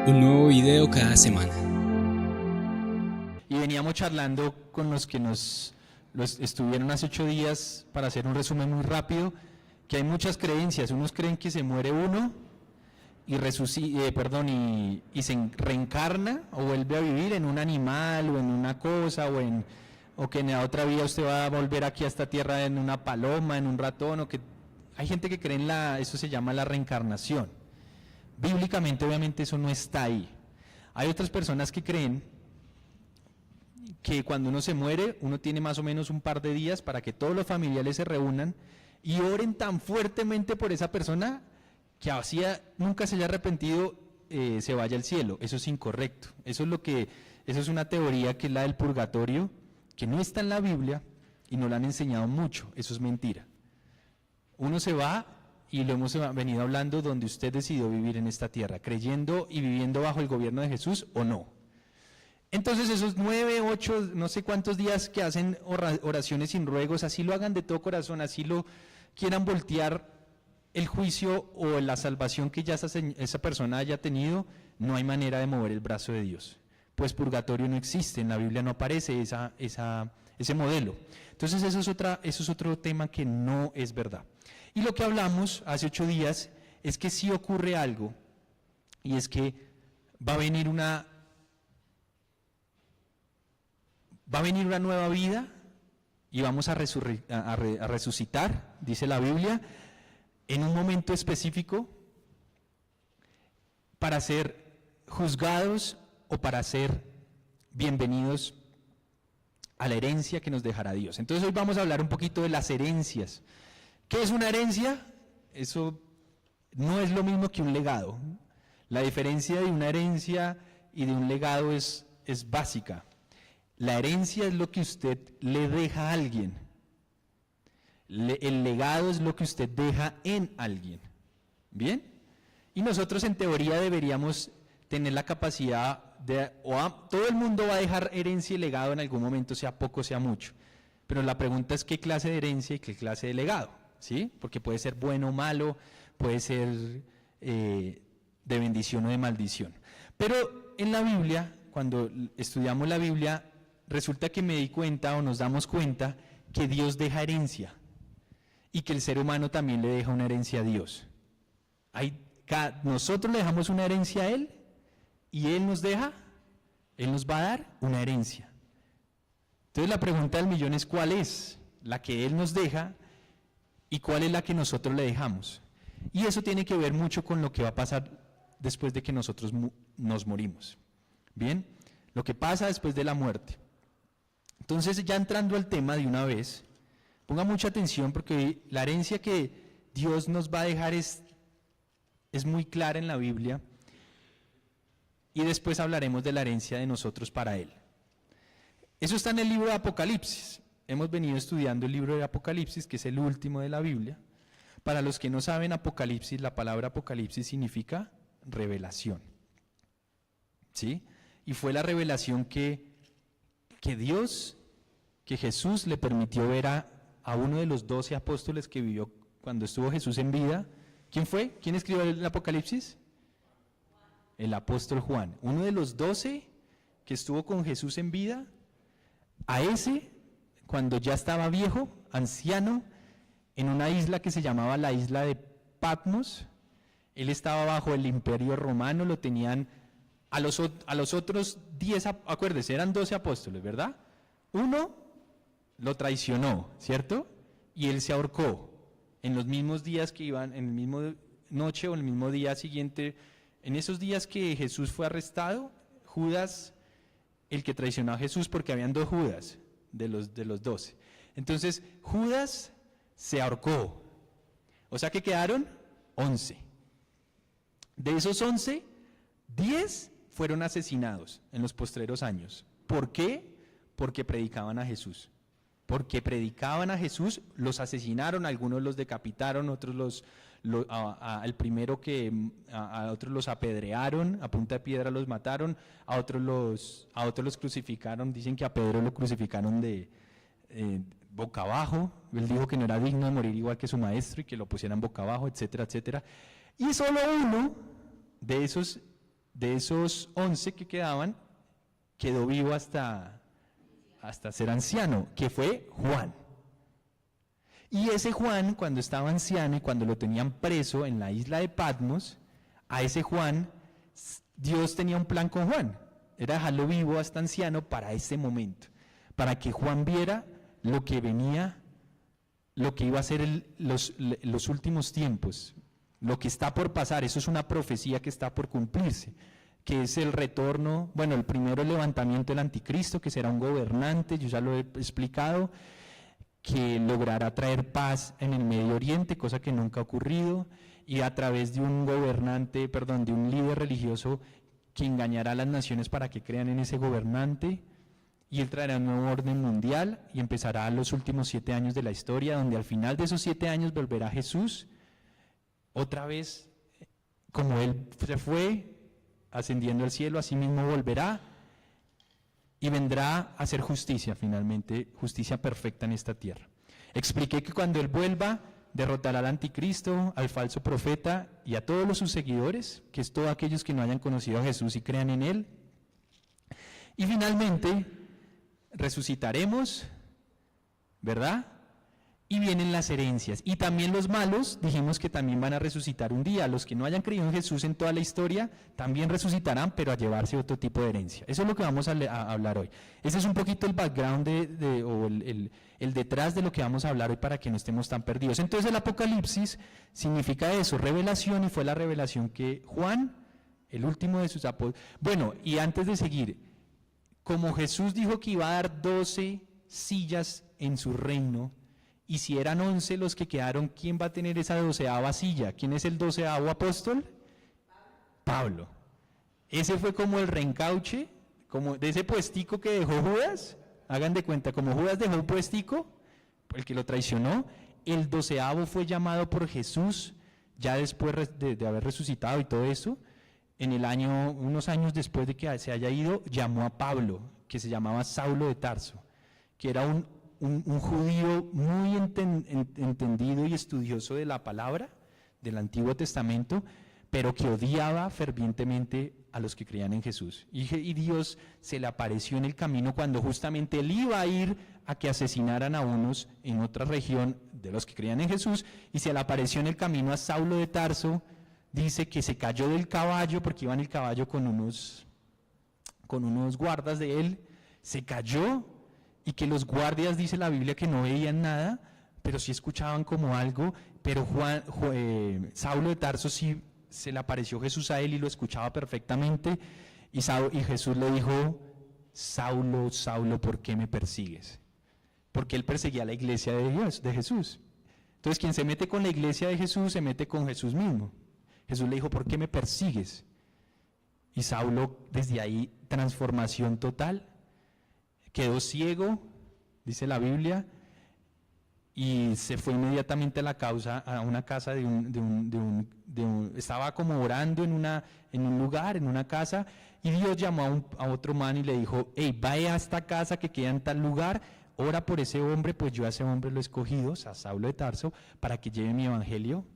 Un nuevo video cada semana. Y veníamos charlando con los que los estuvieron hace 8 días, para hacer un resumen muy rápido, que hay muchas creencias. Unos creen que se muere uno y, y se reencarna o vuelve a vivir en un animal o en una cosa o que en la otra vida usted va a volver aquí a esta tierra en una paloma, en un ratón, hay gente que cree eso se llama la reencarnación. Bíblicamente obviamente eso no está ahí. Hay otras personas que creen que cuando uno se muere, uno tiene más o menos un par de días para que todos los familiares se reúnan y oren tan fuertemente por esa persona que nunca se haya arrepentido, se vaya al cielo. Eso es incorrecto. Eso es una teoría que es la del purgatorio, que no está en la Biblia y no la han enseñado mucho. Eso es mentira. Uno se va, y lo hemos venido hablando, donde usted decidió vivir en esta tierra, creyendo y viviendo bajo el gobierno de Jesús o no. Entonces esos 9, 8, no sé cuántos días que hacen oraciones sin ruegos, así lo hagan de todo corazón, así lo quieran voltear el juicio o la salvación que ya esa persona haya tenido, no hay manera de mover el brazo de Dios. Pues purgatorio no existe, en la Biblia no aparece ese modelo. Entonces eso es otro tema que no es verdad. Y lo que hablamos hace 8 días es que sí ocurre algo, y es que va a venir una nueva vida y vamos a resucitar, dice la Biblia, en un momento específico para ser juzgados o para ser bienvenidos a la herencia que nos dejará Dios. Entonces hoy vamos a hablar un poquito de las herencias. ¿Qué es una herencia? Eso no es lo mismo que un legado. La diferencia de una herencia y de un legado es básica. La herencia es lo que usted le deja a alguien. El legado es lo que usted deja en alguien. ¿Bien? Y nosotros en teoría deberíamos tener la capacidad todo el mundo va a dejar herencia y legado en algún momento, sea poco, sea mucho. Pero la pregunta es qué clase de herencia y qué clase de legado, ¿sí? Porque puede ser bueno o malo, puede ser de bendición o de maldición. Pero en la Biblia, cuando estudiamos la Biblia, resulta que me di cuenta o nos damos cuenta que Dios deja herencia y que el ser humano también le deja una herencia a Dios. Nosotros le dejamos una herencia a Él y Él nos va a dar una herencia. Entonces la pregunta del millón es ¿cuál es la que Él nos deja y cuál es la que nosotros le dejamos? Y eso tiene que ver mucho con lo que va a pasar después de que nosotros nos morimos. Bien, lo que pasa después de la muerte. Entonces, ya entrando al tema de una vez, ponga mucha atención porque la herencia que Dios nos va a dejar es muy clara en la Biblia, y después hablaremos de la herencia de nosotros para Él. Eso está en el libro de Apocalipsis. Hemos venido estudiando el libro de Apocalipsis, que es el último de la Biblia. Para los que no saben, Apocalipsis, la palabra Apocalipsis significa revelación. ¿Sí? Y fue la revelación que Jesús le permitió ver a uno de los 12 apóstoles que vivió cuando estuvo Jesús en vida. ¿Quién fue? ¿Quién escribió el Apocalipsis? El apóstol Juan. Uno de los 12 que estuvo con Jesús en vida, a ese, cuando ya estaba viejo, anciano, en una isla que se llamaba la isla de Patmos, él estaba bajo el imperio romano, lo tenían a los otros 10, acuérdense, eran 12 apóstoles, ¿verdad? Uno lo traicionó, ¿cierto? Y él se ahorcó en los mismos días que iban, en el mismo noche o en el mismo día siguiente. En esos días que Jesús fue arrestado, Judas, el que traicionó a Jesús, porque habían 2 Judas de los 12. Entonces, Judas se ahorcó. O sea que quedaron 11. De esos 11, 10 fueron asesinados en los postreros años. ¿Por qué? Porque predicaban a Jesús. Porque predicaban a Jesús, los asesinaron, algunos los decapitaron, otros al primero a otros los apedrearon, a punta de piedra los mataron, a otros los crucificaron. Dicen que a Pedro lo crucificaron boca abajo. Él dijo que no era digno de morir igual que su maestro y que lo pusieran boca abajo, etcétera, etcétera. Y solo uno de esos de esos 11 que quedaban, quedó vivo hasta ser anciano, que fue Juan. Y ese Juan, cuando estaba anciano y cuando lo tenían preso en la isla de Patmos, a ese Juan, Dios tenía un plan con Juan. Era dejarlo vivo hasta anciano para ese momento, para que Juan viera lo que venía, lo que iba a ser los últimos tiempos, lo que está por pasar. Eso es una profecía que está por cumplirse, que es el retorno, bueno, el primero el levantamiento del anticristo, que será un gobernante, yo ya lo he explicado, que logrará traer paz en el Medio Oriente, cosa que nunca ha ocurrido, y a través de un de un líder religioso que engañará a las naciones para que crean en ese gobernante, y él traerá un nuevo orden mundial y empezará los últimos 7 años de la historia, donde al final de esos 7 años volverá Jesús, otra vez, como él se fue, ascendiendo al cielo, así mismo volverá, y vendrá a hacer justicia finalmente, justicia perfecta en esta tierra. Expliqué que cuando Él vuelva, derrotará al anticristo, al falso profeta y a todos sus seguidores, que es todos aquellos que no hayan conocido a Jesús y crean en Él. Y finalmente, resucitaremos, ¿verdad? Y vienen las herencias. Y también los malos, dijimos que también van a resucitar un día. Los que no hayan creído en Jesús en toda la historia, también resucitarán, pero a llevarse otro tipo de herencia. Eso es lo que vamos a hablar hoy. Ese es un poquito el background o el detrás de lo que vamos a hablar hoy para que no estemos tan perdidos. Entonces el Apocalipsis significa eso, revelación, y fue la revelación que Juan, el último de sus apóstoles. Bueno, y antes de seguir, como Jesús dijo que iba a dar 12 sillas en su reino, y si eran 11 los que quedaron, ¿quién va a tener esa 12ª silla? ¿Quién es el 12º apóstol? Pablo. Ese fue como el reencauche, como de ese puestico que dejó Judas. Hagan de cuenta, como Judas dejó un puestico, el que lo traicionó, el 12º fue llamado por Jesús, ya después de haber resucitado y todo eso, unos años después de que se haya ido, llamó a Pablo, que se llamaba Saulo de Tarso, que era un judío muy entendido y estudioso de la palabra, del Antiguo Testamento, pero que odiaba fervientemente a los que creían en Jesús. Y Dios se le apareció en el camino cuando justamente él iba a ir a que asesinaran a unos en otra región de los que creían en Jesús, y se le apareció en el camino a Saulo de Tarso. Dice que se cayó del caballo, porque iba en el caballo con unos guardas de él, se cayó, y que los guardias, dice la Biblia, que no veían nada, pero sí escuchaban como algo, pero Saulo de Tarso sí se le apareció Jesús a él y lo escuchaba perfectamente, y Jesús le dijo: Saulo, Saulo, ¿por qué me persigues? Porque él perseguía a la iglesia de Dios, de Jesús. Entonces quien se mete con la iglesia de Jesús, se mete con Jesús mismo. Jesús le dijo: ¿por qué me persigues? Y Saulo, desde ahí, transformación total. Quedó ciego, dice la Biblia, y se fue inmediatamente a una casa estaba como orando en un lugar, en una casa, y Dios llamó a otro man y le dijo: hey, vaya a esta casa que queda en tal lugar, ora por ese hombre, pues yo a ese hombre lo he escogido, a Saulo de Tarso, para que lleve mi evangelio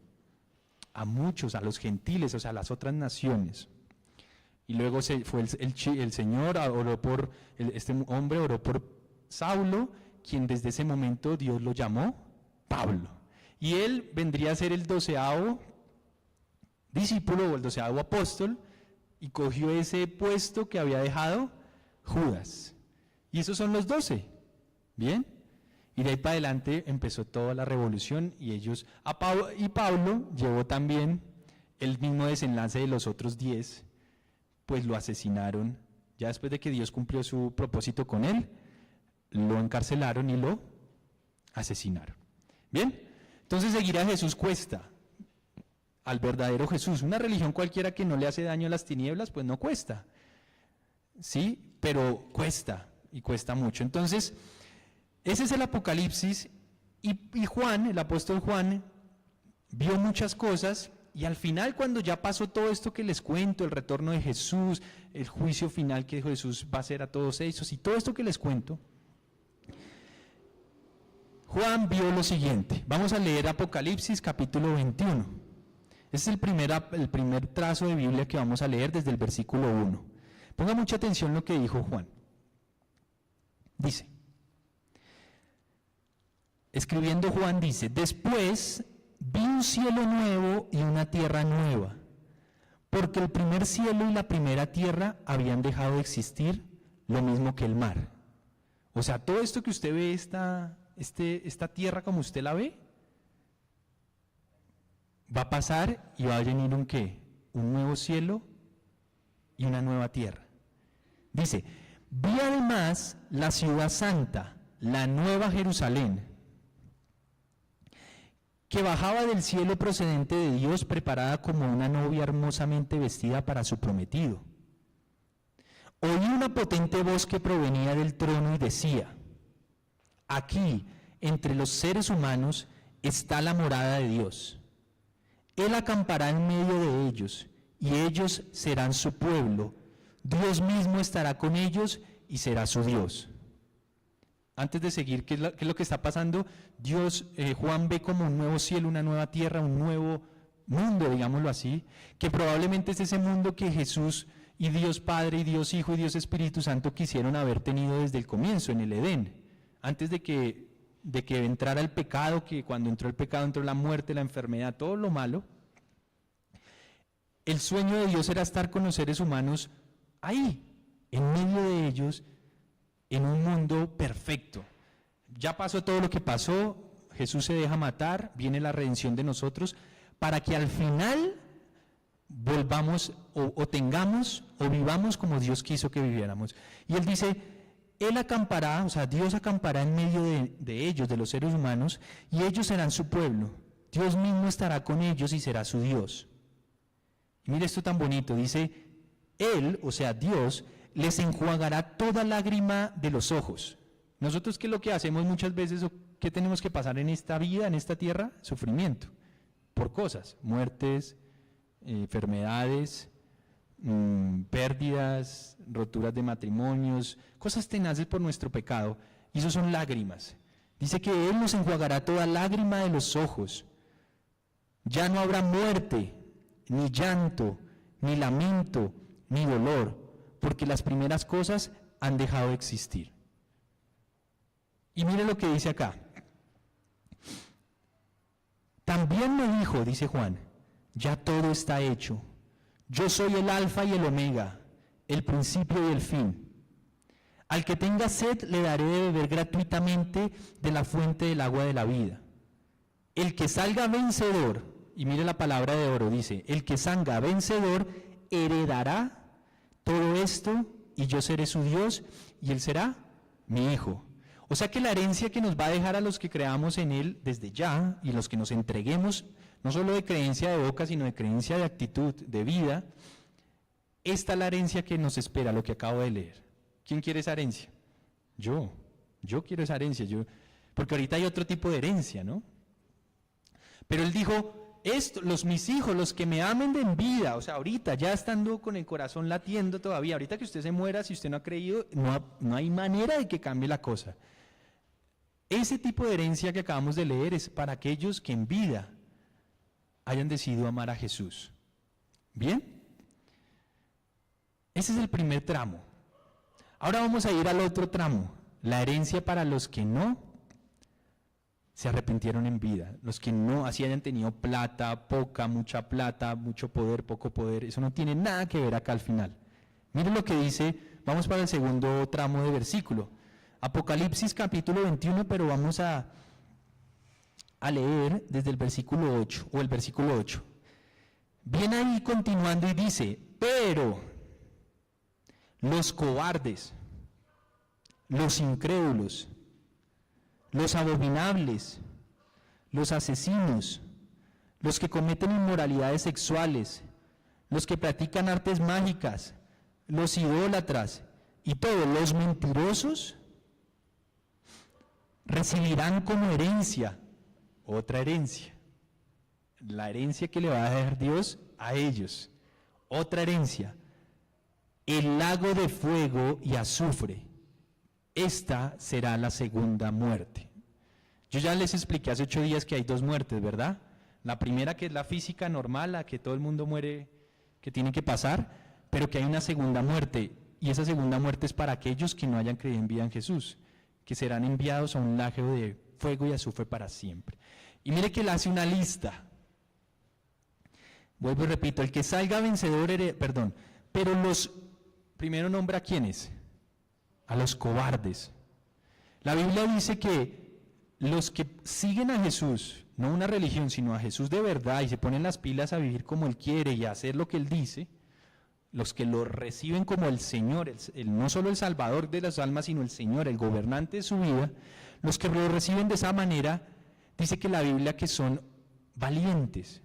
a muchos, a los gentiles, o sea, a las otras naciones. Y luego el Señor este hombre oró por Saulo, quien desde ese momento Dios lo llamó Pablo. Y él vendría a ser el 12º discípulo o el 12º apóstol, y cogió ese puesto que había dejado Judas. Y esos son los 12, ¿bien? Y de ahí para adelante empezó toda la revolución, y Pablo llevó también el mismo desenlace de los otros 10, pues lo asesinaron. Ya después de que Dios cumplió su propósito con él, lo encarcelaron y lo asesinaron. Bien, entonces seguir a Jesús cuesta, al verdadero Jesús. Una religión cualquiera que no le hace daño a las tinieblas, pues no cuesta, ¿sí? Pero cuesta, y cuesta mucho. Entonces, ese es el Apocalipsis, y Juan, el apóstol Juan, vio muchas cosas. Y al final, cuando ya pasó todo esto que les cuento, el retorno de Jesús, el juicio final que Jesús va a hacer a todos ellos, y todo esto que les cuento, Juan vio lo siguiente. Vamos a leer Apocalipsis capítulo 21. Este es el primer trazo de Biblia que vamos a leer desde el versículo 1. Ponga mucha atención lo que dijo Juan. Dice, escribiendo Juan dice, después vi un cielo nuevo y una tierra nueva, porque el primer cielo y la primera tierra habían dejado de existir, lo mismo que el mar. O sea, todo esto que usted ve, esta tierra como usted la ve, va a pasar y va a venir un ¿qué? Un nuevo cielo y una nueva tierra. Dice, vi además la ciudad santa, la nueva Jerusalén, que bajaba del cielo procedente de Dios, preparada como una novia hermosamente vestida para su prometido. Oí una potente voz que provenía del trono y decía, aquí, entre los seres humanos, está la morada de Dios. Él acampará en medio de ellos, y ellos serán su pueblo. Dios mismo estará con ellos y será su Dios. Antes de seguir, ¿qué es lo que está pasando? Juan ve como un nuevo cielo, una nueva tierra, un nuevo mundo, digámoslo así, que probablemente es ese mundo que Jesús y Dios Padre y Dios Hijo y Dios Espíritu Santo quisieron haber tenido desde el comienzo, en el Edén, antes de que entrara el pecado, que cuando entró el pecado entró la muerte, la enfermedad, todo lo malo. El sueño de Dios era estar con los seres humanos ahí, en medio de ellos, en un mundo perfecto. Ya pasó todo lo que pasó, Jesús se deja matar, viene la redención de nosotros, para que al final volvamos o tengamos o vivamos como Dios quiso que viviéramos. Y Él dice, Él acampará, o sea, Dios acampará en medio de ellos, de los seres humanos, y ellos serán su pueblo. Dios mismo estará con ellos y será su Dios. Y mire esto tan bonito, dice, Él, o sea, Dios, les enjuagará toda lágrima de los ojos. Nosotros, ¿qué es lo que hacemos muchas veces o qué tenemos que pasar en esta vida, en esta tierra? Sufrimiento, por cosas, muertes, enfermedades, pérdidas, roturas de matrimonios, cosas tenaces por nuestro pecado, y eso son lágrimas. Dice que Él nos enjuagará toda lágrima de los ojos. Ya no habrá muerte, ni llanto, ni lamento, ni dolor, porque las primeras cosas han dejado de existir. Y mire lo que dice acá. También me dijo, dice Juan, ya todo está hecho. Yo soy el alfa y el omega, el principio y el fin. Al que tenga sed le daré de beber gratuitamente de la fuente del agua de la vida. El que salga vencedor, y mire la palabra de oro, dice, el que salga vencedor heredará todo esto y yo seré su Dios y él será mi hijo. O sea que la herencia que nos va a dejar a los que creamos en Él desde ya y los que nos entreguemos, no solo de creencia de boca, sino de creencia de actitud, de vida, esta es la herencia que nos espera, lo que acabo de leer. ¿Quién quiere esa herencia? Yo quiero esa herencia, porque ahorita hay otro tipo de herencia, ¿no? Pero Él dijo, mis hijos, los que me amen de en vida, o sea, ahorita ya estando con el corazón latiendo todavía, ahorita que usted se muera, si usted no ha creído, no hay manera de que cambie la cosa. Ese tipo de herencia que acabamos de leer es para aquellos que en vida hayan decidido amar a Jesús. ¿Bien? Ese es el primer tramo. Ahora vamos a ir al otro tramo, la herencia para los que no se arrepintieron en vida, los que no así hayan tenido plata, poca, mucha plata, mucho poder, poco poder, eso no tiene nada que ver acá al final. Miren lo que dice, vamos para el segundo tramo de versículo, Apocalipsis capítulo 21, pero vamos a leer desde el versículo 8, o el versículo 8. Viene ahí continuando y dice, pero los cobardes, los incrédulos, los abominables, los asesinos, los que cometen inmoralidades sexuales, los que practican artes mágicas, los idólatras y todos los mentirosos recibirán como herencia, otra herencia, la herencia que le va a dar Dios a ellos, otra herencia, el lago de fuego y azufre. Esta será la segunda muerte. Yo ya les expliqué hace 8 días que hay 2 muertes, ¿verdad? La primera, que es la física normal, la que todo el mundo muere, que tiene que pasar, pero que hay una segunda muerte, y esa segunda muerte es para aquellos que no hayan creído en vida en Jesús, que serán enviados a un lago de fuego y azufre para siempre. Y mire que él hace una lista. Vuelvo y repito, el que salga vencedor, pero primero nombra a quiénes, a los cobardes. La Biblia dice que los que siguen a Jesús, no una religión, sino a Jesús de verdad, y se ponen las pilas a vivir como Él quiere y a hacer lo que Él dice, los que lo reciben como el Señor, no solo el Salvador de las almas, sino el Señor, el gobernante de su vida, los que lo reciben de esa manera, dice que la Biblia que son valientes,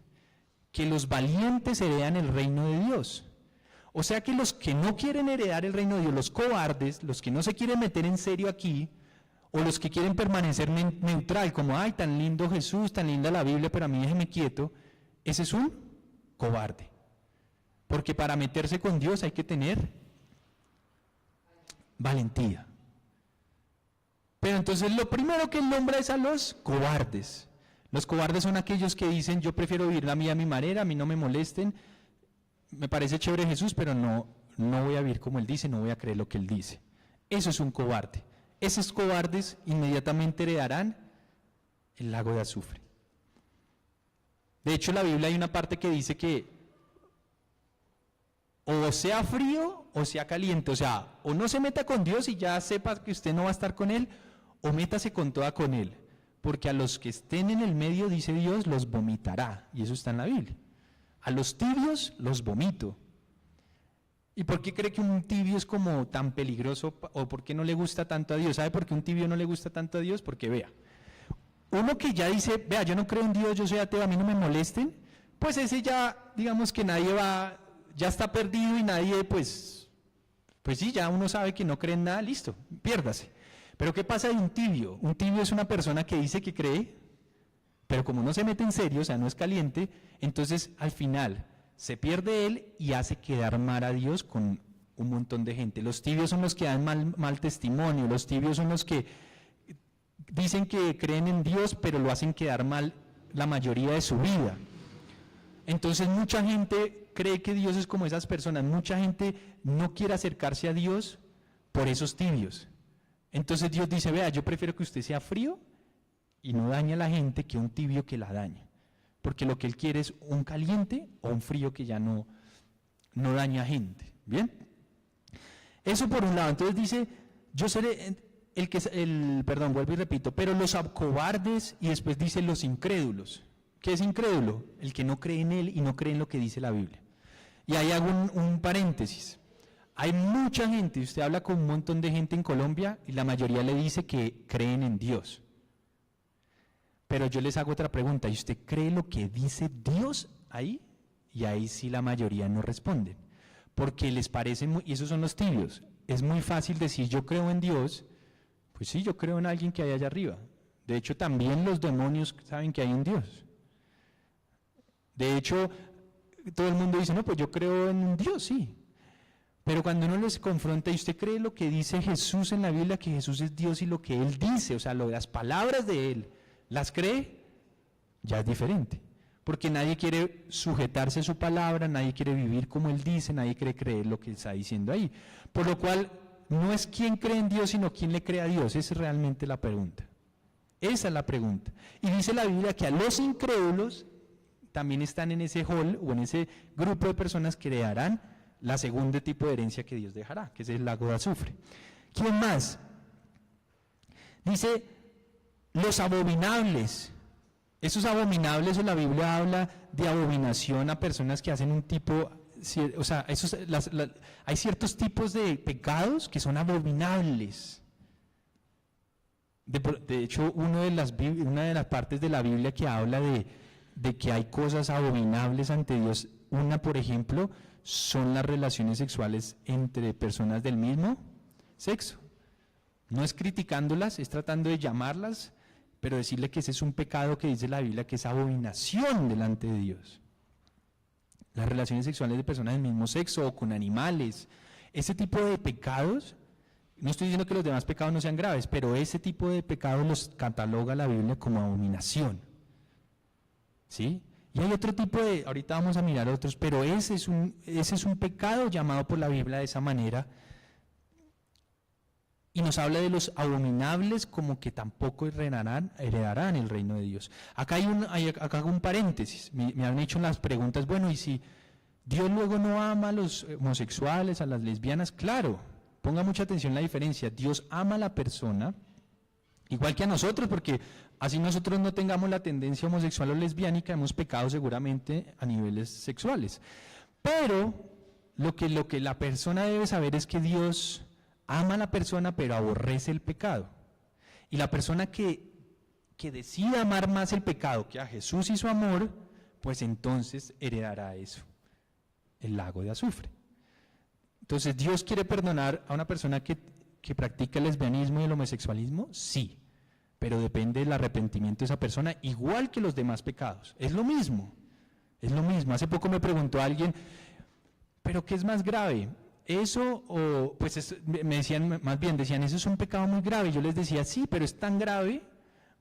que los valientes heredan el reino de Dios. O sea que los que no quieren heredar el reino de Dios, los cobardes, los que no se quieren meter en serio aquí, o los que quieren permanecer neutral, como, ay, tan lindo Jesús, tan linda la Biblia, pero a mí déjeme quieto, ese es un cobarde. Porque para meterse con Dios hay que tener valentía. Pero entonces lo primero que él nombra es a los cobardes. Los cobardes son aquellos que dicen, yo prefiero vivir la mía a mi manera, a mí no me molesten, me parece chévere Jesús, pero no voy a vivir como Él dice, no voy a creer lo que Él dice. Eso es un cobarde. Esos cobardes inmediatamente heredarán el lago de azufre. De hecho, en la Biblia hay una parte que dice que o sea frío o sea caliente, o sea, o no se meta con Dios y ya sepa que usted no va a estar con Él, o métase con toda con Él, porque a los que estén en el medio, dice Dios, los vomitará, y eso está en la Biblia. A los tibios los vomito. ¿Y por qué cree que un tibio es como tan peligroso, o por qué no le gusta tanto a Dios? ¿Sabe por qué un tibio no le gusta tanto a Dios? Porque vea, uno que ya dice, vea, yo no creo en Dios, yo soy ateo, a mí no me molesten, pues ese ya, digamos que nadie va, ya está perdido y nadie, pues sí, ya uno sabe que no cree en nada, listo, piérdase. Pero ¿qué pasa de un tibio? Un tibio es una persona que dice que cree, pero como no se mete en serio, o sea, no es caliente, entonces al final se pierde él y hace quedar mal a Dios con un montón de gente. Los tibios son los que dan mal testimonio, los tibios son los que dicen que creen en Dios, pero lo hacen quedar mal la mayoría de su vida. Entonces mucha gente cree que Dios es como esas personas, mucha gente no quiere acercarse a Dios por esos tibios. Entonces Dios dice, vea, yo prefiero que usted sea frío y no dañe a la gente que un tibio que la daña. Porque lo que Él quiere es un caliente o un frío que ya no daña a gente. ¿Bien? Eso por un lado. Entonces dice, yo seré vuelvo y repito, pero los cobardes, y después dice los incrédulos. ¿Qué es incrédulo? El que no cree en Él y no cree en lo que dice la Biblia. Y ahí hago un paréntesis. Hay mucha gente, usted habla con un montón de gente en Colombia y la mayoría le dice que creen en Dios. Pero yo les hago otra pregunta, ¿y usted cree lo que dice Dios ahí? Y ahí sí la mayoría no responden, porque les parece y esos son los tibios. Es muy fácil decir yo creo en Dios, pues sí, yo creo en alguien que hay allá arriba. De hecho, también los demonios saben que hay un Dios. De hecho, todo el mundo dice, no, pues yo creo en un Dios, sí. Pero cuando uno les confronta, ¿y usted cree lo que dice Jesús en la Biblia, que Jesús es Dios y lo que Él dice, o sea, las palabras de Él, ¿las cree? Ya es diferente. Porque nadie quiere sujetarse a su palabra, nadie quiere vivir como Él dice, nadie quiere creer lo que Él está diciendo ahí. Por lo cual, no es quién cree en Dios, sino quién le cree a Dios. Esa es realmente la pregunta. Esa es la pregunta. Y dice la Biblia que a los incrédulos también están en ese hall o en ese grupo de personas que heredarán la segunda tipo de herencia que Dios dejará, que es el lago de azufre. ¿Quién más? Dice, los abominables. Esos abominables, en la Biblia habla de abominación a personas que hacen un tipo, o sea, hay ciertos tipos de pecados que son abominables. De hecho, una de las partes de la Biblia que habla de que hay cosas abominables ante Dios, una, por ejemplo, son las relaciones sexuales entre personas del mismo sexo. No es criticándolas, es tratando de llamarlas, pero decirle que ese es un pecado que dice la Biblia que es abominación delante de Dios. Las relaciones sexuales de personas del mismo sexo o con animales, ese tipo de pecados, no estoy diciendo que los demás pecados no sean graves, pero ese tipo de pecados los cataloga la Biblia como abominación. ¿Sí? Y hay otro tipo de, ahorita vamos a mirar otros, pero ese es un pecado llamado por la Biblia de esa manera. Y nos habla de los abominables como que tampoco heredarán el reino de Dios. Acá hago un paréntesis, me han hecho las preguntas, bueno, ¿y si Dios luego no ama a los homosexuales, a las lesbianas? Claro, ponga mucha atención la diferencia, Dios ama a la persona, igual que a nosotros, porque así nosotros no tengamos la tendencia homosexual o lesbiánica, hemos pecado seguramente a niveles sexuales. Pero lo que la persona debe saber es que Dios ama a la persona, pero aborrece el pecado. Y la persona que decida amar más el pecado que a Jesús y su amor, pues entonces heredará eso, el lago de azufre. Entonces, ¿Dios quiere perdonar a una persona que practica el lesbianismo y el homosexualismo? Sí, pero depende del arrepentimiento de esa persona, igual que los demás pecados. Es lo mismo, es lo mismo. Hace poco me preguntó alguien, ¿pero qué es más grave? Eso o, pues me decían, más bien decían, eso es un pecado muy grave. Yo les decía, sí, pero es tan grave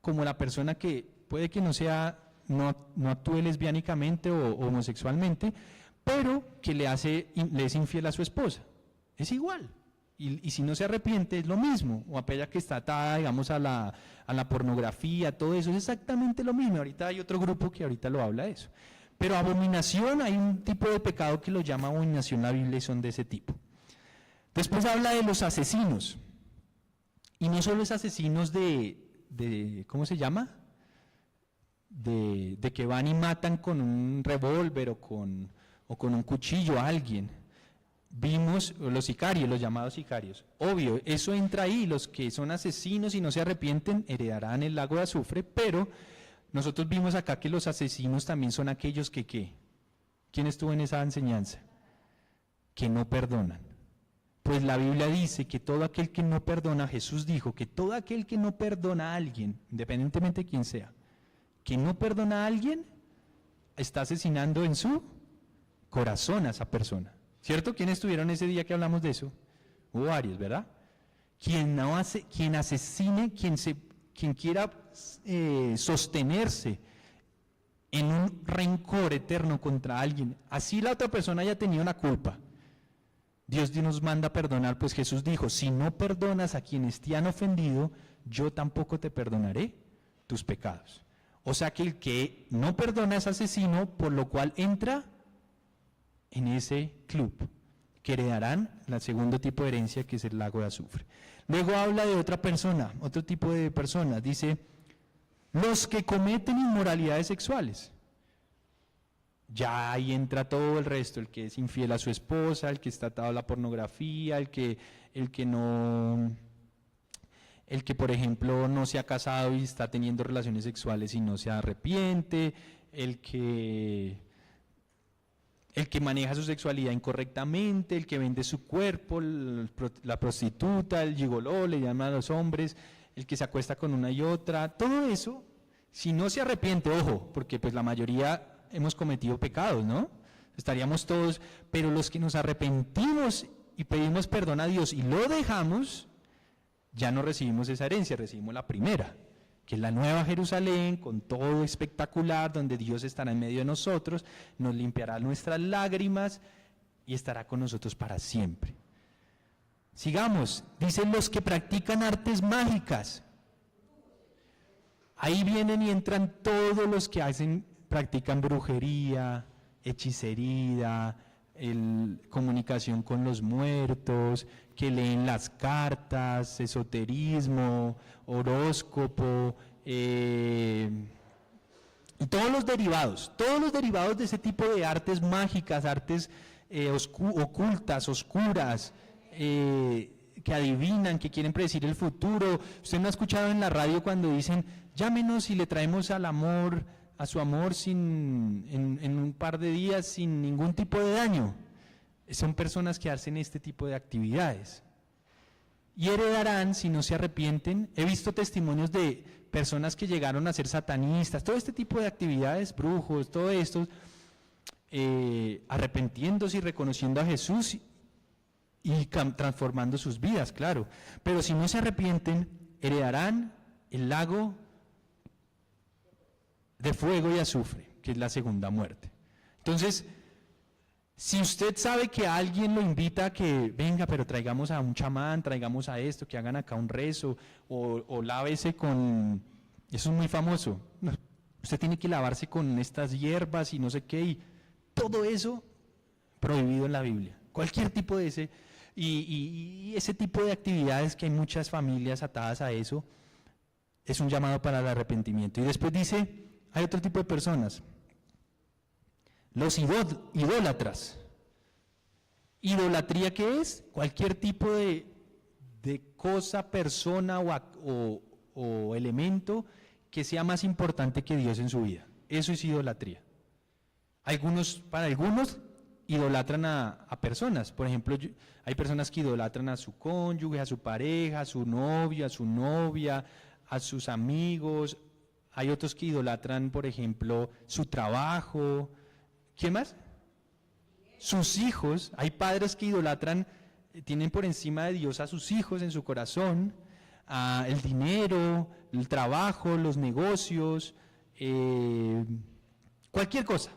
como la persona que puede que no actúe lesbiánicamente o homosexualmente, pero que le es infiel a su esposa. Es igual. Y si no se arrepiente, es lo mismo. O aquella que está atada, digamos, a la pornografía, todo eso, es exactamente lo mismo. Ahorita hay otro grupo que ahorita lo habla de eso. Pero abominación, hay un tipo de pecado que lo llama abominación la Biblia y son de ese tipo. Después habla de los asesinos. Y no solo es asesinos de ¿cómo se llama? De que van y matan con un revólver o con un cuchillo a alguien. Vimos los sicarios, los llamados sicarios. Obvio, eso entra ahí, los que son asesinos y no se arrepienten heredarán el lago de azufre, pero nosotros vimos acá que los asesinos también son aquellos que, ¿qué? ¿Quién estuvo en esa enseñanza? Que no perdonan. Pues la Biblia dice que todo aquel que no perdona, Jesús dijo que todo aquel que no perdona a alguien, independientemente de quién sea, que no perdona a alguien, está asesinando en su corazón a esa persona. ¿Cierto? ¿Quiénes estuvieron ese día que hablamos de eso? Hubo varios, ¿verdad? Quien asesine, quien quiera sostenerse en un rencor eterno contra alguien, así la otra persona haya tenido una culpa, Dios nos manda a perdonar, pues Jesús dijo, si no perdonas a quienes te han ofendido, yo tampoco te perdonaré tus pecados. O sea que el que no perdona es asesino, por lo cual entra en ese club, que heredarán el segundo tipo de herencia, que es el lago de azufre. Luego habla de otra persona, otro tipo de personas, dice, los que cometen inmoralidades sexuales. Ya ahí entra todo el resto, el que es infiel a su esposa, el que está atado a la pornografía, el que por ejemplo no se ha casado y está teniendo relaciones sexuales y no se arrepiente, el que maneja su sexualidad incorrectamente, el que vende su cuerpo, la prostituta, el gigoló, le llaman a los hombres, el que se acuesta con una y otra, todo eso, si no se arrepiente, ojo, porque pues la mayoría hemos cometido pecados, ¿no? Estaríamos todos, pero los que nos arrepentimos y pedimos perdón a Dios y lo dejamos, ya no recibimos esa herencia, recibimos la primera, que es la nueva Jerusalén, con todo espectacular, donde Dios estará en medio de nosotros, nos limpiará nuestras lágrimas y estará con nosotros para siempre. Sigamos, dicen los que practican artes mágicas. Ahí vienen y entran todos los que practican brujería, hechicería, comunicación con los muertos, que leen las cartas, esoterismo, horóscopo, y todos los derivados de ese tipo de artes mágicas, artes ocultas, oscuras, que adivinan, que quieren predecir el futuro. Usted no ha escuchado en la radio cuando dicen, llámenos y le traemos a su amor en un par de días sin ningún tipo de daño. Son personas que hacen este tipo de actividades. Y heredarán si no se arrepienten. He visto testimonios de personas que llegaron a ser satanistas, todo este tipo de actividades, brujos, todo esto, arrepentiéndose y reconociendo a Jesús y transformando sus vidas, claro. Pero si no se arrepienten, heredarán el lago de fuego y azufre. que es la segunda muerte. Entonces, si usted sabe que alguien lo invita a que venga, pero traigamos a un chamán, traigamos a esto, que hagan acá un rezo, o lávese con... Eso es muy famoso. Usted tiene que lavarse con estas hierbas y no sé qué, y todo eso prohibido en la Biblia. Cualquier tipo de ese, y ese tipo de actividades que hay muchas familias atadas a eso, es un llamado para el arrepentimiento. Y después dice, hay otro tipo de personas, los idólatras. ¿Idolatría qué es? Cualquier tipo de cosa, persona o elemento que sea más importante que Dios en su vida. Eso es idolatría. Para algunos idolatran a personas. Por ejemplo, hay personas que idolatran a su cónyuge, a su pareja, a su novio, a su novia, a sus amigos. Hay otros que idolatran, por ejemplo, su trabajo. ¿Quién más? Sus hijos. Hay padres que idolatran, tienen por encima de Dios a sus hijos en su corazón, el dinero, el trabajo, los negocios, cualquier cosa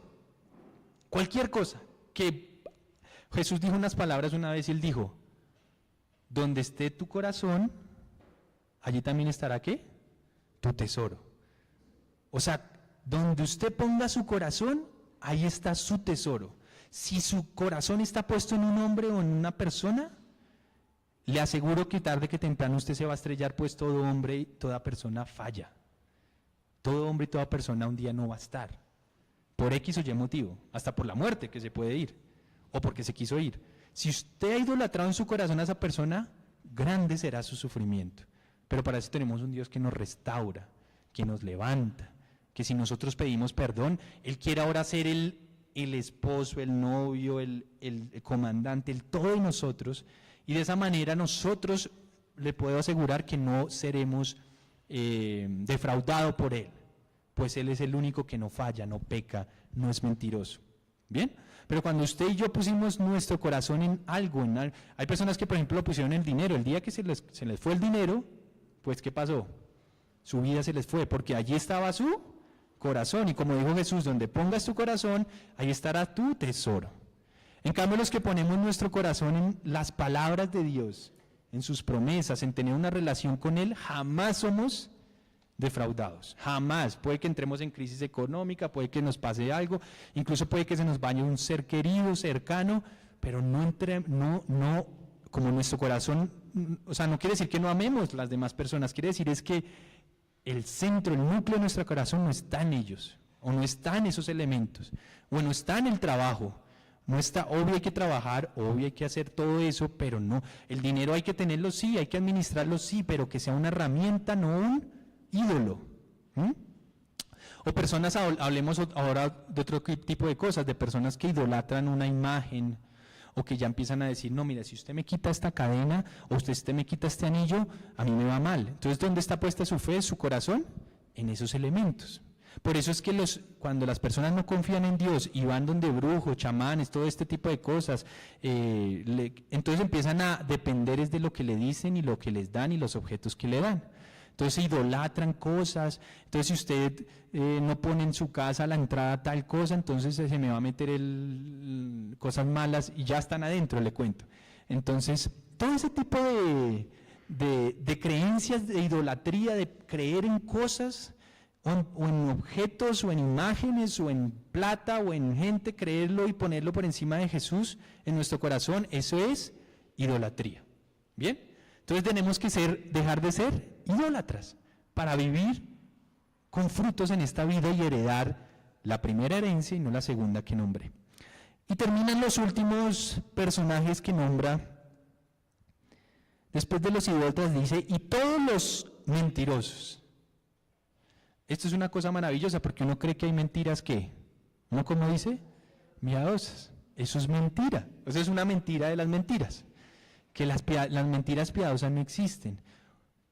que Jesús dijo unas palabras una vez y él dijo, donde esté tu corazón, allí también estará ¿qué? Tu tesoro. O sea, donde usted ponga su corazón, ahí está su tesoro. Si su corazón está puesto en un hombre o en una persona, le aseguro que tarde que temprano usted se va a estrellar, pues todo hombre y toda persona falla. Todo hombre y toda persona un día no va a estar. Por X o Y motivo, hasta por la muerte que se puede ir, o porque se quiso ir. Si usted ha idolatrado en su corazón a esa persona, grande será su sufrimiento. Pero para eso tenemos un Dios que nos restaura, que nos levanta, que si nosotros pedimos perdón, Él quiere ahora ser el esposo, el novio, el comandante, el todo de nosotros, y de esa manera nosotros le puedo asegurar que no seremos defraudados por Él, pues Él es el único que no falla, no peca, no es mentiroso. ¿Bien? Pero cuando usted y yo pusimos nuestro corazón en algo, hay personas que por ejemplo lo pusieron en el dinero, el día que se les fue el dinero, pues ¿qué pasó? Su vida se les fue, porque allí estaba su corazón, y como dijo Jesús, donde pongas tu corazón, ahí estará tu tesoro. En cambio, los que ponemos nuestro corazón en las palabras de Dios, en sus promesas, en tener una relación con Él, jamás somos defraudados, jamás. Puede que entremos en crisis económica, puede que nos pase algo, incluso puede que se nos vaya un ser querido, cercano, pero no, como nuestro corazón, o sea, no quiere decir que no amemos las demás personas, quiere decir es que el centro, el núcleo de nuestro corazón no está en ellos, o no está en esos elementos, o no está en el trabajo. No está, obvio hay que trabajar, obvio hay que hacer todo eso, pero no. El dinero hay que tenerlo, sí, hay que administrarlo, sí, pero que sea una herramienta, no un ídolo. O personas, hablemos ahora de otro tipo de cosas, de personas que idolatran una imagen, o que ya empiezan a decir, no, mira, si usted me quita esta cadena, o usted me quita este anillo, a mí me va mal. Entonces, ¿dónde está puesta su fe, su corazón? En esos elementos. Por eso es que cuando las personas no confían en Dios y van donde brujos, chamanes, todo este tipo de cosas, entonces empiezan a depender de lo que le dicen y lo que les dan y los objetos que le dan. Entonces idolatran cosas. Entonces si usted no pone en su casa a la entrada tal cosa, entonces se me va a meter cosas malas y ya están adentro, le cuento. Entonces todo ese tipo de creencias, de idolatría, de creer en cosas, o en objetos, o en imágenes, o en plata, o en gente, creerlo y ponerlo por encima de Jesús en nuestro corazón, eso es idolatría. ¿Bien? Entonces tenemos que dejar de ser idólatras para vivir con frutos en esta vida y heredar la primera herencia y no la segunda que nombré. Y terminan los últimos personajes que nombra. Después de los idólatras dice, y todos los mentirosos. Esto es una cosa maravillosa porque uno cree que hay mentiras que, ¿no? Como dice, piadosas. Eso es mentira. O sea, es una mentira de las mentiras. Que las mentiras piadosas no existen.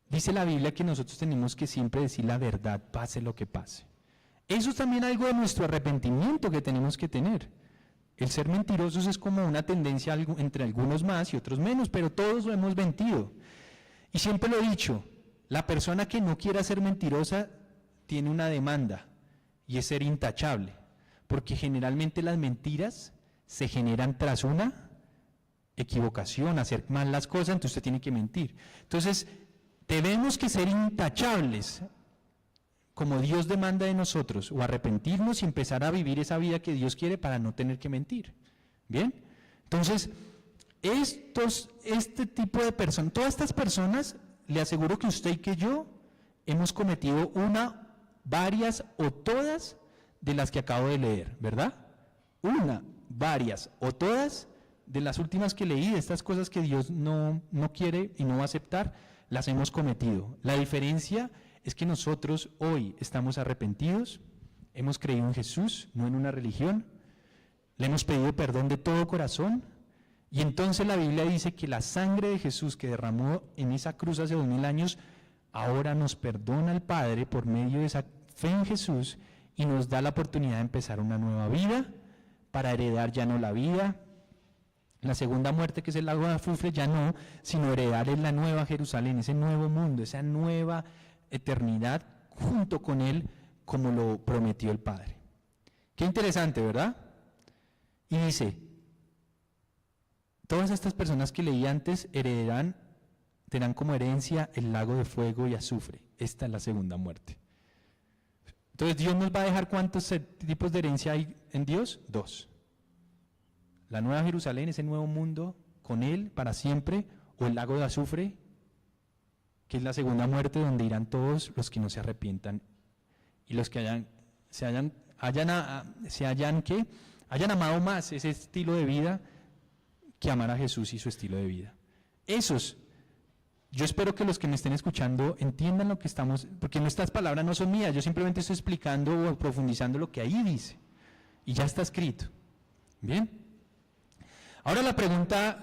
Dice la Biblia que nosotros tenemos que siempre decir la verdad, pase lo que pase. Eso es también algo de nuestro arrepentimiento que tenemos que tener. El ser mentirosos es como una tendencia entre algunos más y otros menos, pero todos lo hemos mentido. Y siempre lo he dicho, la persona que no quiera ser mentirosa tiene una demanda, y es ser intachable. porque generalmente las mentiras se generan tras una equivocación, hacer mal las cosas, entonces usted tiene que mentir. Entonces, tenemos que ser intachables, como Dios demanda de nosotros, o arrepentirnos y empezar a vivir esa vida que Dios quiere para no tener que mentir. ¿Bien? Entonces, este tipo de personas, todas estas personas, le aseguro que usted y que yo hemos cometido una, varias o todas de las que acabo de leer, ¿verdad? Una, varias o todas de las últimas que leí, de estas cosas que Dios no quiere y no va a aceptar, las hemos cometido. La diferencia es que nosotros hoy estamos arrepentidos, hemos creído en Jesús, no en una religión, le hemos pedido perdón de todo corazón, y entonces la Biblia dice que la sangre de Jesús que derramó en esa cruz hace 2000 años, ahora nos perdona el Padre por medio de esa fe en Jesús y nos da la oportunidad de empezar una nueva vida, para heredar ya no la vida, la segunda muerte que es el lago de azufre ya no, sino heredar en la nueva Jerusalén, ese nuevo mundo, esa nueva eternidad junto con Él, como lo prometió el Padre. Qué interesante, ¿verdad? Y dice, todas estas personas que leí antes tendrán como herencia el lago de fuego y azufre. Esta es la segunda muerte. Entonces, ¿Dios nos va a dejar cuántos tipos de herencia hay en Dios? 2. La nueva Jerusalén, ese nuevo mundo con Él para siempre, o el lago de azufre, que es la segunda muerte, donde irán todos los que no se arrepientan y los que hayan amado más ese estilo de vida que amar a Jesús y su estilo de vida. Yo espero que los que me estén escuchando entiendan lo que estamos, porque estas palabras no son mías, yo simplemente estoy explicando o profundizando lo que ahí dice, y ya está escrito. ¿Bien? Ahora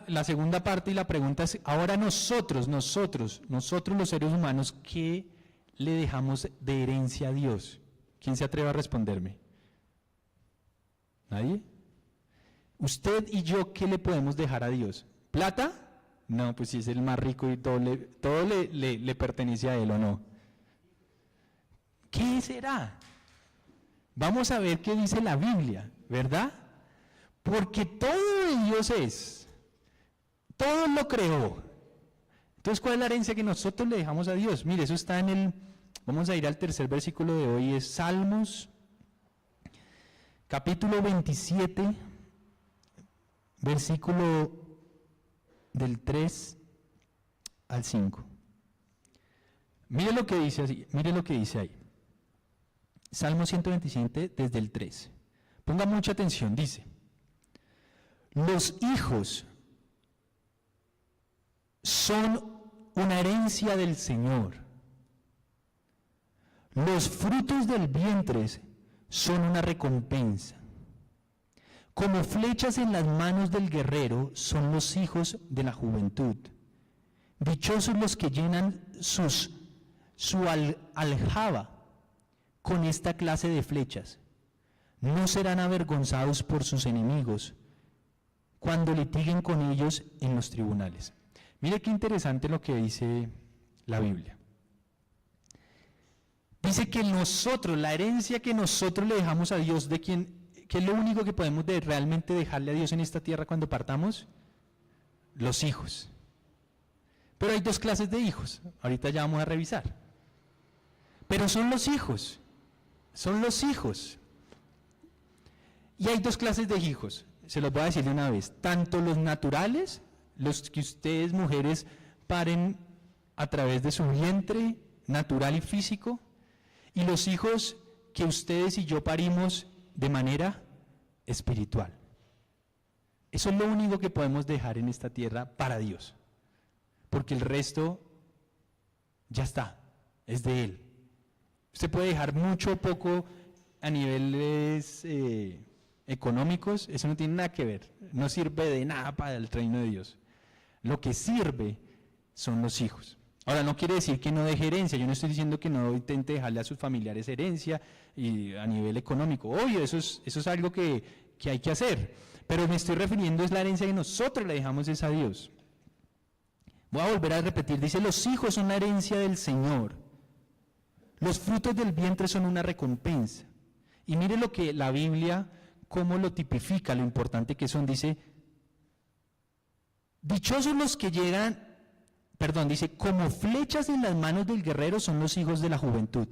la segunda parte y la pregunta es, ahora nosotros los seres humanos, ¿qué le dejamos de herencia a Dios? ¿Quién se atreve a responderme? ¿Nadie? Usted y yo, ¿qué le podemos dejar a Dios? ¿Plata? No, pues si es el más rico y todo le pertenece a Él, ¿o no? ¿Qué será? Vamos a ver qué dice la Biblia, ¿verdad? Porque todo de Dios es, todo lo creó. Entonces, ¿cuál es la herencia que nosotros le dejamos a Dios? Mire, eso está vamos a ir al tercer versículo de hoy, es Salmos, capítulo 27, versículo del 3 al 5. Mire lo que dice ahí. Salmo 127, desde el 3. Ponga mucha atención, dice: los hijos son una herencia del Señor. Los frutos del vientre son una recompensa. Como flechas en las manos del guerrero son los hijos de la juventud. Dichosos los que llenan su aljaba con esta clase de flechas. No serán avergonzados por sus enemigos cuando litiguen con ellos en los tribunales. Mire qué interesante lo que dice la Biblia. Dice que la herencia que nosotros le dejamos a Dios, ¿qué es lo único que podemos realmente dejarle a Dios en esta tierra cuando partamos? Los hijos. Pero hay 2 clases de hijos, ahorita ya vamos a revisar. Pero son los hijos. Y hay 2 clases de hijos, se los voy a decir de una vez. Tanto los naturales, los que ustedes mujeres paren a través de su vientre natural y físico, y los hijos que ustedes y yo parimos de manera espiritual. Eso es lo único que podemos dejar en esta tierra para Dios, porque el resto ya está, es de Él. Usted puede dejar mucho o poco a niveles económicos, eso no tiene nada que ver, no sirve de nada para el reino de Dios. Lo que sirve son los hijos. Ahora, no quiere decir que no deje herencia, yo no estoy diciendo que no intente dejarle a sus familiares herencia y a nivel económico. Obvio, eso es algo que hay que hacer, pero me estoy refiriendo es la herencia que nosotros le dejamos a Dios. Voy a volver a repetir, dice: los hijos son la herencia del Señor, los frutos del vientre son una recompensa. Y mire lo que la Biblia, cómo lo tipifica, lo importante que son. Dice, dichosos los que llegan, dice, como flechas en las manos del guerrero son los hijos de la juventud.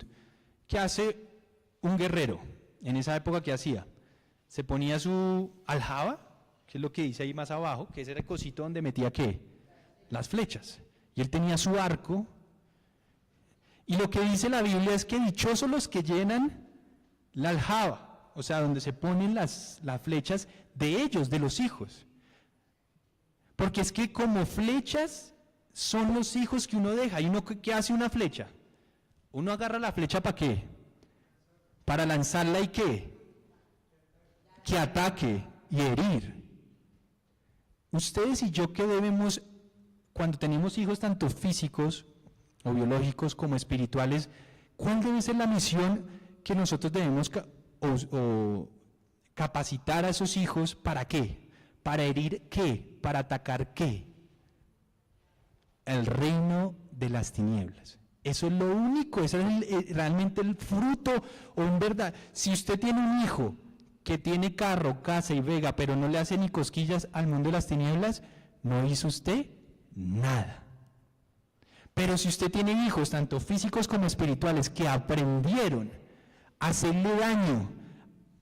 ¿Qué hace un guerrero? En esa época, ¿qué hacía? Se ponía su aljaba, que es lo que dice ahí más abajo, que ese era el cosito donde metía ¿qué? Las flechas. Y él tenía su arco. Y lo que dice la Biblia es que dichosos los que llenan la aljaba, o sea, donde se ponen las flechas de ellos, de los hijos. Porque es que como flechas son los hijos que uno deja. ¿Y uno qué hace una flecha? Uno agarra la flecha ¿para qué? Para lanzarla y ¿qué? Que ataque y herir. Ustedes y yo, ¿qué debemos, cuando tenemos hijos tanto físicos o biológicos como espirituales, cuál debe ser la misión que nosotros debemos capacitar a esos hijos? ¿Para qué? ¿Para herir qué? ¿Para atacar qué? El reino de las tinieblas. Eso es lo único, eso es realmente el fruto, o en verdad, si usted tiene un hijo que tiene carro, casa y vega, pero no le hace ni cosquillas al mundo de las tinieblas, no hizo usted nada. Pero si usted tiene hijos, tanto físicos como espirituales, que aprendieron a hacerle daño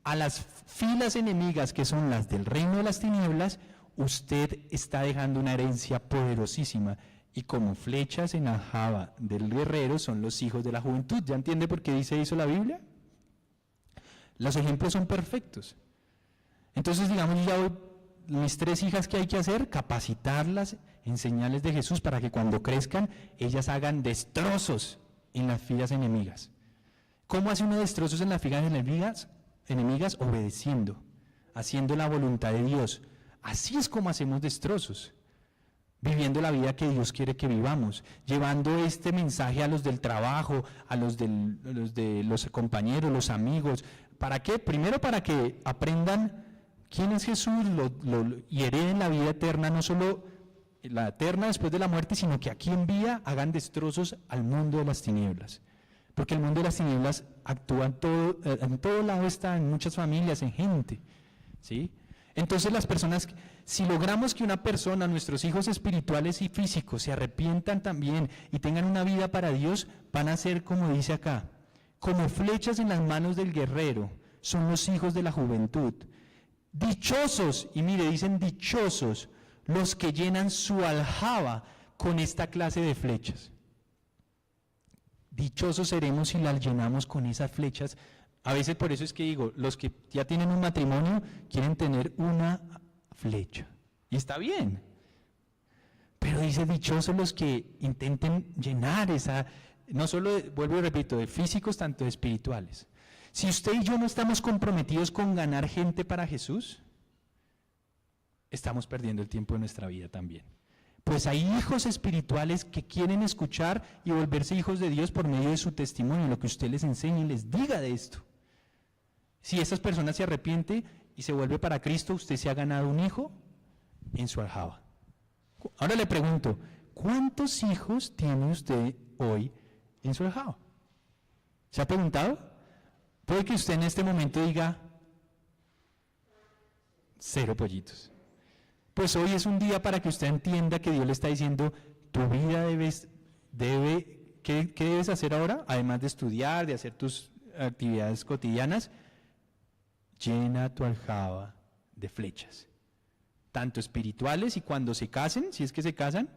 a las filas enemigas que son las del reino de las tinieblas, usted está dejando una herencia poderosísima. Y como flechas en la aljaba del guerrero son los hijos de la juventud. ¿Ya entiende por qué dice eso la Biblia? Los ejemplos son perfectos. Entonces, digamos, mis 3 hijas, ¿qué hay que hacer? Capacitarlas, enseñarles de Jesús para que cuando crezcan, ellas hagan destrozos en las filas enemigas. ¿Cómo hace uno destrozos en las filas enemigas? Obedeciendo, haciendo la voluntad de Dios. Así es como hacemos destrozos. Viviendo la vida que Dios quiere que vivamos, llevando este mensaje a los del trabajo, a los de los compañeros, los amigos. ¿Para qué? Primero para que aprendan quién es Jesús y hereden la vida eterna, no solo la eterna después de la muerte, sino que aquí en vida hagan destrozos al mundo de las tinieblas. Porque el mundo de las tinieblas actúa en todo lado, está en muchas familias, en gente, ¿sí? Entonces las personas, si logramos que una persona, nuestros hijos espirituales y físicos, se arrepientan también y tengan una vida para Dios, van a ser, como dice acá, como flechas en las manos del guerrero, son los hijos de la juventud. Dichosos, y mire, dicen dichosos, los que llenan su aljaba con esta clase de flechas. Dichosos seremos si las llenamos con esas flechas. A veces por eso es que digo, los que ya tienen un matrimonio quieren tener una flecha. Y está bien. Pero dice, dichosos los que intenten llenar esa, no solo, vuelvo y repito, de físicos, tanto de espirituales. Si usted y yo no estamos comprometidos con ganar gente para Jesús, estamos perdiendo el tiempo de nuestra vida también. Pues hay hijos espirituales que quieren escuchar y volverse hijos de Dios por medio de su testimonio, lo que usted les enseñe y les diga de esto. Si esas personas se arrepiente y se vuelve para Cristo, usted se ha ganado un hijo en su aljaba. Ahora le pregunto, ¿cuántos hijos tiene usted hoy en su aljaba? ¿Se ha preguntado? Puede que usted en este momento diga, 0 pollitos. Pues hoy es un día para que usted entienda que Dios le está diciendo, tu vida ¿qué debes hacer ahora? Además de estudiar, de hacer tus actividades cotidianas, llena tu aljaba de flechas, tanto espirituales y cuando se casen, si es que se casan.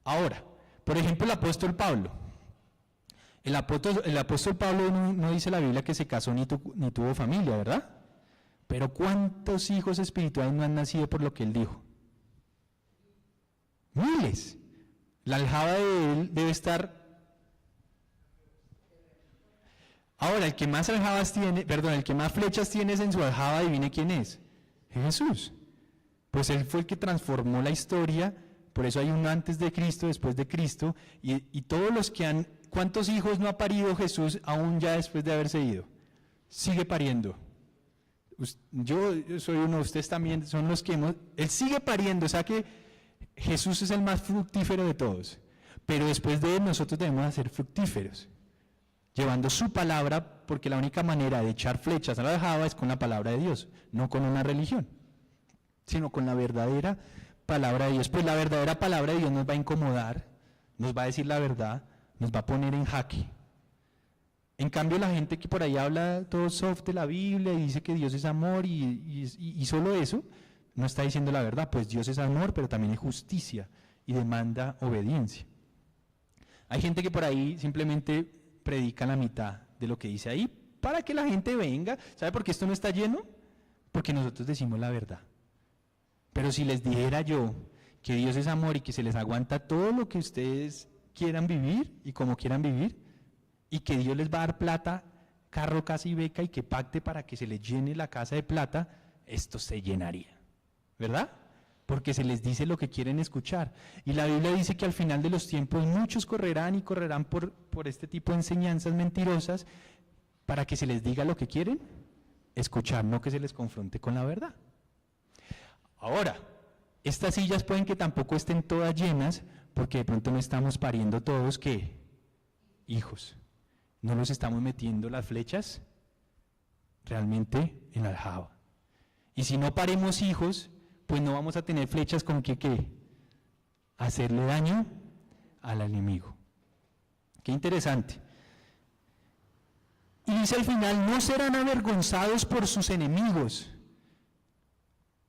Ahora, por ejemplo, el apóstol Pablo. El apóstol Pablo no dice la Biblia que se casó ni tuvo familia, ¿verdad? Pero ¿cuántos hijos espirituales no han nacido por lo que él dijo? Miles. La aljaba de él debe estar. Ahora, el que más flechas tiene en su aljaba, adivine quién es. Jesús. Pues él fue el que transformó la historia, por eso hay un antes de Cristo, después de Cristo, y todos los que han. ¿Cuántos hijos no ha parido Jesús aún ya después de haberse ido? Sigue pariendo. Yo soy uno, ustedes también son los que él sigue pariendo, o sea que Jesús es el más fructífero de todos, pero después de él nosotros debemos ser fructíferos. llevando su palabra, porque la única manera de echar flechas a la Java es con la palabra de Dios, no con una religión, sino con la verdadera palabra de Dios. Pues la verdadera palabra de Dios nos va a incomodar, nos va a decir la verdad, nos va a poner en jaque. En cambio, la gente que por ahí habla todo soft de la Biblia y dice que Dios es amor y solo eso, no está diciendo la verdad, pues Dios es amor, pero también es justicia y demanda obediencia. Hay gente que por ahí simplemente predica la mitad de lo que dice ahí para que la gente venga. ¿Sabe por qué esto no está lleno? Porque nosotros decimos la verdad. Pero si les dijera yo que Dios es amor y que se les aguanta todo lo que ustedes quieran vivir y como quieran vivir, y que Dios les va a dar plata, carro, casa y beca, y que pacte para que se les llene la casa de plata, esto se llenaría, ¿verdad? Porque se les dice lo que quieren escuchar. Y la Biblia dice que al final de los tiempos muchos correrán y correrán por este tipo de enseñanzas mentirosas para que se les diga lo que quieren escuchar, no que se les confronte con la verdad. Ahora, estas sillas pueden que tampoco estén todas llenas, porque de pronto no estamos pariendo todos, ¿qué? Hijos. No los estamos metiendo las flechas realmente en la aljaba. Y si no paremos hijos, pues no vamos a tener flechas con que ¿qué? Hacerle daño al enemigo. Qué interesante. Y dice al final, no serán avergonzados por sus enemigos.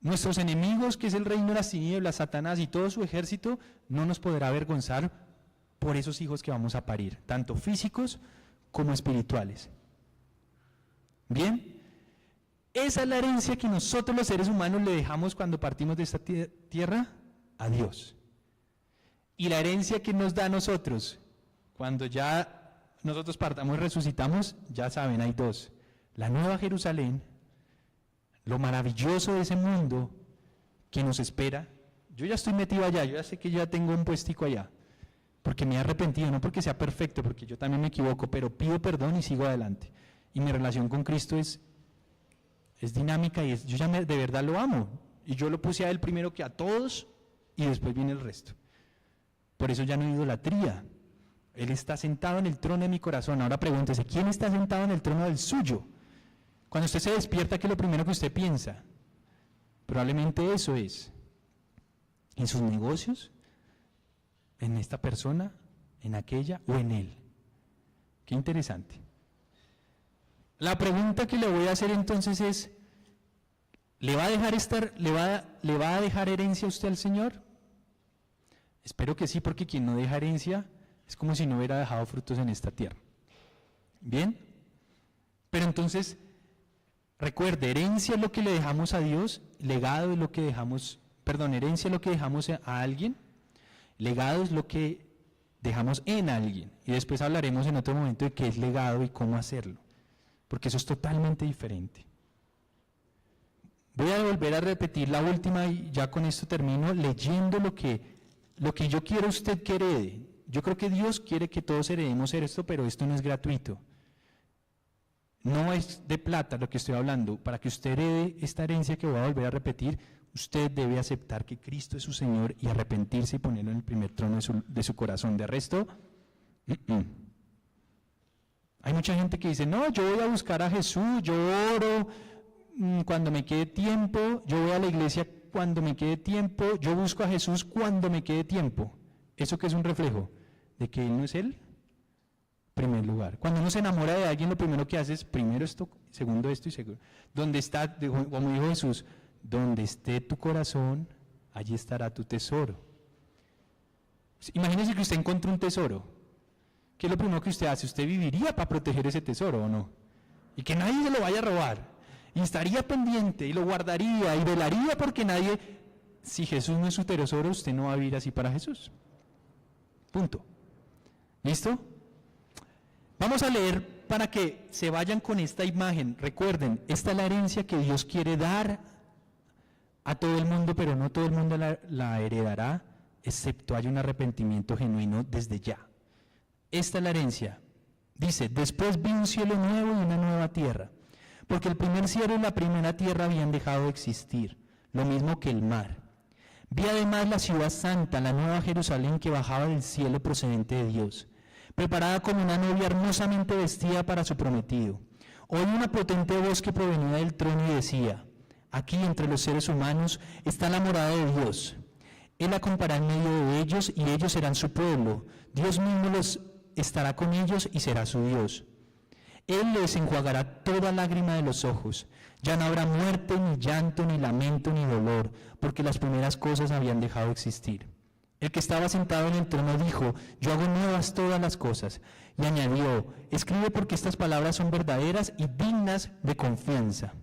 Nuestros enemigos, que es el reino de las tinieblas, Satanás y todo su ejército, no nos podrá avergonzar por esos hijos que vamos a parir, tanto físicos como espirituales. Bien, esa es la herencia que nosotros los seres humanos le dejamos cuando partimos de esta tierra a Dios. Y la herencia que nos da a nosotros, cuando ya nosotros partamos y resucitamos, ya saben, hay dos: la nueva Jerusalén, lo maravilloso de ese mundo que nos espera. Yo ya estoy metido allá, yo ya sé que ya tengo un puestico allá, porque me he arrepentido, no porque sea perfecto, porque yo también me equivoco, pero pido perdón y sigo adelante. Y mi relación con Cristo es dinámica y yo ya de verdad lo amo. Y yo lo puse a Él primero que a todos y después viene el resto. Por eso ya no hay idolatría. Él está sentado en el trono de mi corazón. Ahora pregúntese, ¿quién está sentado en el trono del suyo? Cuando usted se despierta, ¿qué es lo primero que usted piensa? Probablemente eso es. En sus negocios, en esta persona, en aquella o en él. Qué interesante. La pregunta que le voy a hacer entonces es, ¿le va a dejar herencia usted al Señor? Espero que sí, porque quien no deja herencia es como si no hubiera dejado frutos en esta tierra. ¿Bien? Pero entonces, recuerde, herencia es lo que le dejamos a Dios, legado es lo que dejamos, herencia es lo que dejamos a alguien, legado es lo que dejamos en alguien. Y después hablaremos en otro momento de qué es legado y cómo hacerlo, porque eso es totalmente diferente. Voy a volver a repetir la última y ya con esto termino leyendo lo que yo quiero usted que herede. Yo creo que Dios quiere que todos heredemos esto, pero esto no es gratuito. No es de plata lo que estoy hablando. Para que usted herede esta herencia que voy a volver a repetir, usted debe aceptar que Cristo es su Señor y arrepentirse y ponerlo en el primer trono de su corazón. De resto, hay mucha gente que dice, no, yo voy a buscar a Jesús, yo oro cuando me quede tiempo, yo voy a la iglesia cuando me quede tiempo, yo busco a Jesús cuando me quede tiempo. ¿Eso qué es un reflejo? De que Él no es Él. Primer lugar. Cuando uno se enamora de alguien, lo primero que hace es primero esto, segundo esto y segundo. Donde está, como dijo Jesús, donde esté tu corazón, allí estará tu tesoro. Imagínese que usted encontró un tesoro. ¿Qué es lo primero que usted hace? Usted viviría para proteger ese tesoro, ¿o no? Y que nadie se lo vaya a robar. Y estaría pendiente y lo guardaría y velaría porque nadie... Si Jesús no es su tesoro, usted no va a vivir así para Jesús. Punto. ¿Listo? Vamos a leer para que se vayan con esta imagen. Recuerden, esta es la herencia que Dios quiere dar a todo el mundo, pero no todo el mundo la heredará, excepto haya un arrepentimiento genuino desde ya. Esta es la herencia. Dice, después vi un cielo nuevo y una nueva tierra, porque el primer cielo y la primera tierra habían dejado de existir, lo mismo que el mar. Vi además la ciudad santa, la nueva Jerusalén que bajaba del cielo procedente de Dios, preparada como una novia hermosamente vestida para su prometido. Oí una potente voz que provenía del trono y decía: aquí entre los seres humanos está la morada de Dios. Él acampará en medio de ellos y ellos serán su pueblo. Dios mismo los estará con ellos y será su Dios. Él les enjuagará toda lágrima de los ojos. Ya no habrá muerte, ni llanto, ni lamento, ni dolor, porque las primeras cosas habían dejado de existir. El que estaba sentado en el trono dijo: yo hago nuevas todas las cosas. Y añadió: escribe, porque estas palabras son verdaderas y dignas de confianza.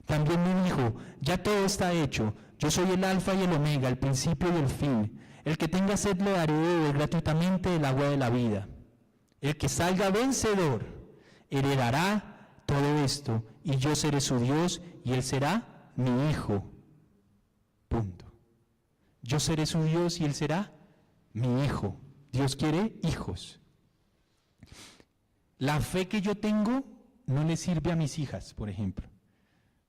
También me dijo: ya todo está hecho. Yo soy el Alfa y el Omega, el principio y el fin. El que tenga sed le daré de beber gratuitamente del agua de la vida. El que salga vencedor heredará todo esto, y yo seré su Dios y él será mi hijo. Punto. Yo seré su Dios y él será mi hijo. Dios quiere hijos. La fe que yo tengo no le sirve a mis hijas, por ejemplo.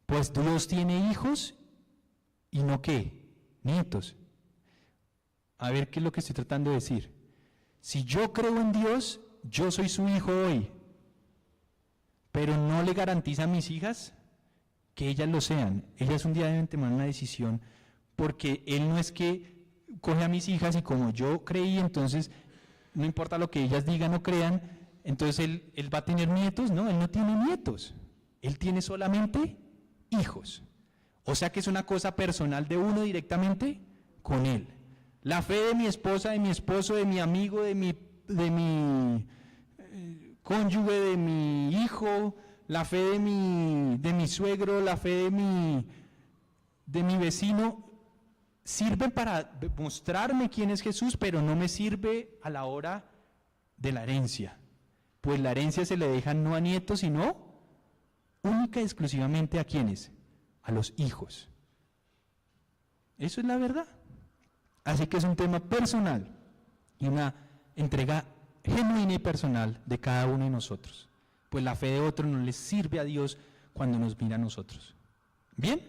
Pues Dios tiene hijos y no ¿qué? Nietos. A ver qué es lo que estoy tratando de decir. Si yo creo en Dios, yo soy su hijo hoy, pero no le garantiza a mis hijas que ellas lo sean. Ellas un día deben tomar una decisión, porque Él no es que coge a mis hijas y como yo creí, entonces no importa lo que ellas digan o crean, entonces él va a tener nietos. No, Él no tiene nietos. Él tiene solamente hijos. O sea que es una cosa personal de uno directamente con Él. La fe de mi esposa, de mi esposo, de mi amigo, de mi cónyuge, de mi hijo, la fe de mi suegro, la fe de mi vecino, sirve para mostrarme quién es Jesús, pero no me sirve a la hora de la herencia. Pues la herencia se le deja no a nietos, sino única y exclusivamente a ¿quiénes? A los hijos. Eso es la verdad. Así que es un tema personal y una entrega genuina y personal de cada uno de nosotros. Pues la fe de otro no le sirve a Dios cuando nos mira a nosotros. ¿Bien?